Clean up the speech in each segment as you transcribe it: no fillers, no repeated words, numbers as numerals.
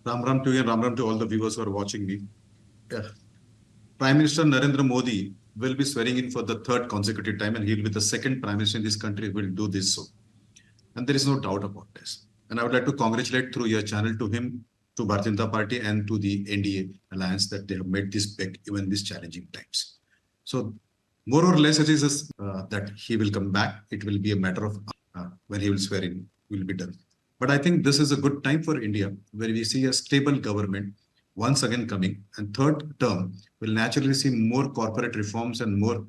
Ram Ram to you and Ram Ram to all the viewers who are watching me. Yeah. Prime Minister Narendra Modi will be swearing in for the third consecutive time, and he will be the second Prime Minister in this country who will do this so. And there is no doubt about this. And I would like to congratulate through your channel to him, to Bharatiya Janata Party and to the NDA alliance that they have made this big even in these challenging times. So more or less it is that he will come back. It will be a matter of when he will swear in, will be done. But I think this is a good time for India, where we see a stable government once again coming, and third term will naturally see more corporate reforms and more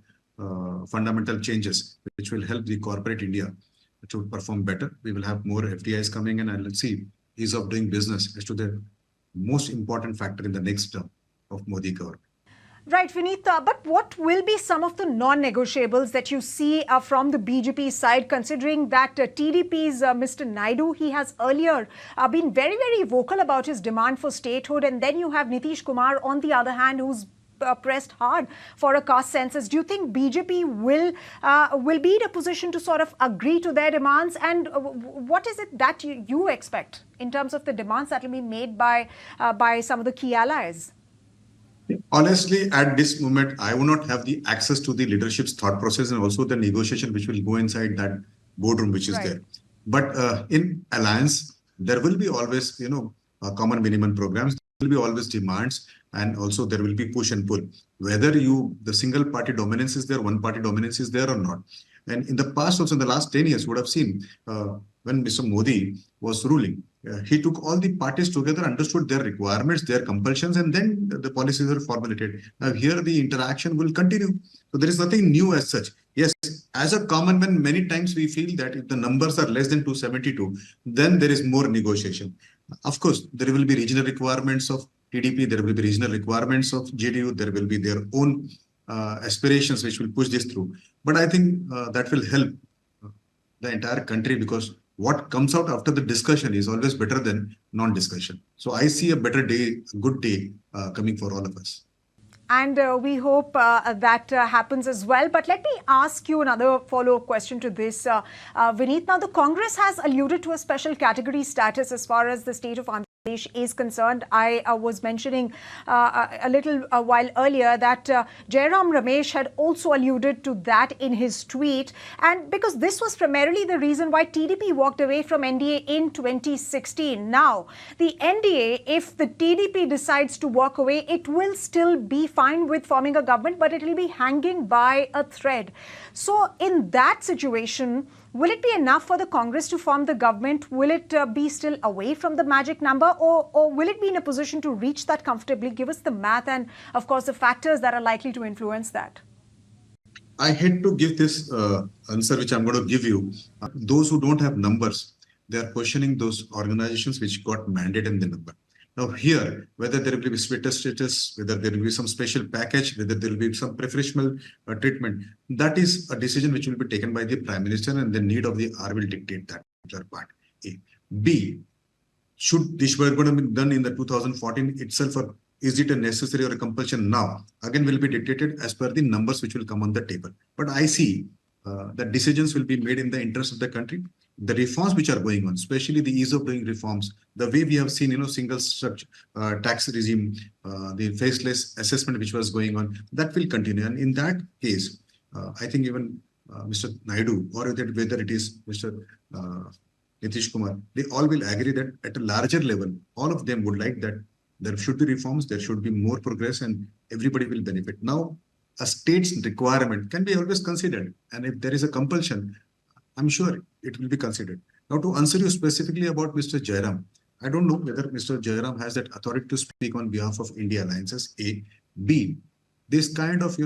fundamental changes, which will help the corporate India to perform better. We will have more FDIs coming in, and let's see ease of doing business as to the most important factor in the next term of Modi government. Right, Vinit, but what will be some of the non-negotiables that you see from the BJP side, considering that TDP's Mr. Naidu, he has earlier been very, very vocal about his demand for statehood, and then you have Nitish Kumar on the other hand, who's pressed hard for a caste census. Do you think BJP will be in a position to sort of agree to their demands? And what is it that you expect in terms of the demands that will be made by some of the key allies? Honestly, at this moment, I will not have the access to the leadership's thought process and also the negotiation which will go inside that boardroom which is there. But in alliance, there will be always, common minimum programs. There will be always demands, and also there will be push and pull. Whether the single party dominance is there, one party dominance is there or not. And in the past, also in the last 10 years, you would have seen when Mr. Modi was ruling, he took all the parties together, understood their requirements, their compulsions, and then the policies were formulated. Now here the interaction will continue. So there is nothing new as such. Yes, as a common man, many times we feel that if the numbers are less than 272, then there is more negotiation. Of course, there will be regional requirements of TDP, there will be regional requirements of JDU, there will be their own aspirations which will push this through. But I think that will help the entire country, because what comes out after the discussion is always better than non-discussion. So I see a better day, a good day coming for all of us. And we hope that happens as well. But let me ask you another follow-up question to this, Vinit. Now, the Congress has alluded to a special category status as far as the state of Andhra Pradesh is concerned. I was mentioning a little while earlier that Jairam Ramesh had also alluded to that in his tweet. And because this was primarily the reason why TDP walked away from NDA in 2016. Now, the NDA, if the TDP decides to walk away, it will still be fine with forming a government, but it will be hanging by a thread. So in that situation, will it be enough for the Congress to form the government? Will it be still away from the magic number, or will it be in a position to reach that comfortably? Give us the math and, of course, the factors that are likely to influence that. I hate to give this answer which I'm going to give you. Those who don't have numbers, they are questioning those organizations which got mandate in the number. Now here, whether there will be status, whether there will be some special package, whether there will be some preferential treatment, that is a decision which will be taken by the Prime Minister, and the need of the hour will dictate that part. A. B. Should this were going to be done in the 2014 itself, or is it a necessary or a compulsion now? Again, will be dictated as per the numbers which will come on the table. But I see that decisions will be made in the interest of the country. The reforms which are going on, especially the ease of doing reforms, the way we have seen, single structure, tax regime, the faceless assessment which was going on, that will continue. And in that case, I think even Mr. Naidu, or whether it is Mr. Nitish Kumar, they all will agree that at a larger level, all of them would like that there should be reforms, there should be more progress, and everybody will benefit. Now, a state's requirement can be always considered. And if there is a compulsion, I'm sure it will be considered. Now, to answer you specifically about Mr. Jairam, I don't know whether Mr. Jairam has that authority to speak on behalf of India alliances, A. B. This kind of,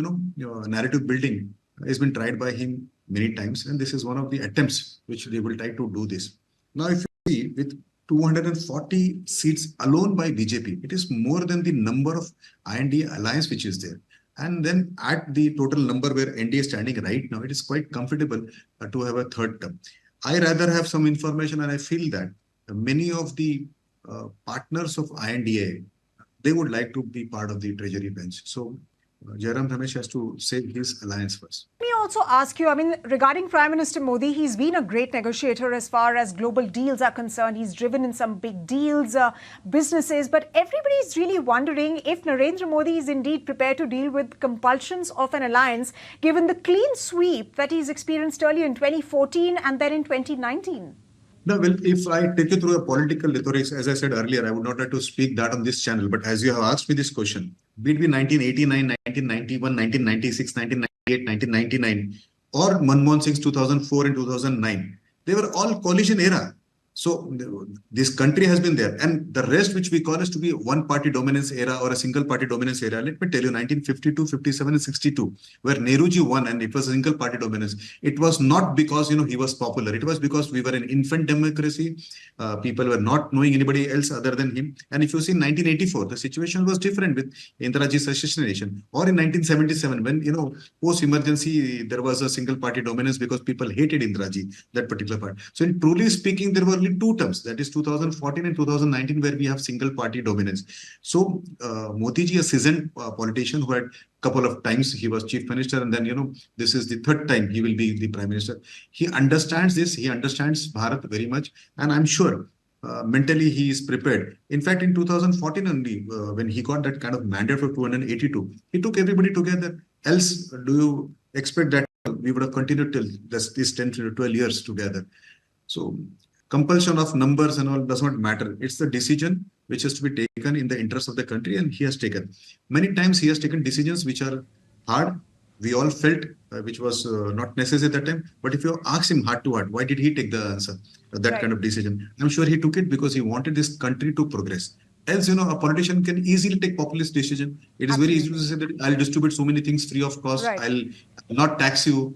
narrative building has been tried by him many times, and this is one of the attempts which they will try to do this. Now, if you see, with 240 seats alone by BJP, it is more than the number of NDA alliance which is there. And then at the total number where NDA is standing right now, it is quite comfortable to have a third term. I rather have some information, and I feel that many of the partners of INDA, they would like to be part of the treasury bench. So Jairam Ramesh has to save his alliance first. Let me also also ask you, I mean, regarding Prime Minister Modi, he's been a great negotiator as far as global deals are concerned. He's driven in some big deals, businesses, but everybody's really wondering if Narendra Modi is indeed prepared to deal with compulsions of an alliance, given the clean sweep that he's experienced earlier in 2014 and then in 2019. No, well, if I take you through a political rhetoric, as I said earlier, I would not like to speak that on this channel. But as you have asked me this question, be it 1989, 1991, 1996, 1998, 1999, or Manmohan Singh's 2004 and 2009, they were all coalition era. So this country has been there, and the rest, which we call as to be one party dominance era or a single party dominance era, let me tell you, 1952, 57, and 62, where Nehruji won, and it was a single party dominance. It was not because he was popular. It was because we were an infant democracy. People were not knowing anybody else other than him. And if you see 1984, the situation was different with Indiraji's assassination, or in 1977, when post emergency there was a single party dominance because people hated Indiraji, that particular part. So in truly speaking, there were only two terms, that is 2014 and 2019, where we have single party dominance. So Modi ji, a seasoned politician who had couple of times he was chief minister, and then this is the third time he will be the prime minister. He understands this. He understands Bharat very much, and I'm sure mentally he is prepared. In fact, in 2014 only, when he got that kind of mandate for 282, he took everybody together. Else, do you expect that we would have continued till this 10 to 12 years together? So compulsion of numbers and all does not matter. It's the decision which has to be taken in the interest of the country, and he has taken. Many times he has taken decisions which are hard. We all felt which was not necessary at that time. But if you ask him heart to heart, why did he take the answer, that kind of decision? I'm sure he took it because he wanted this country to progress. Else, a politician can easily take populist decision. It is very easy to say that I'll distribute so many things free of cost. I'll not tax you.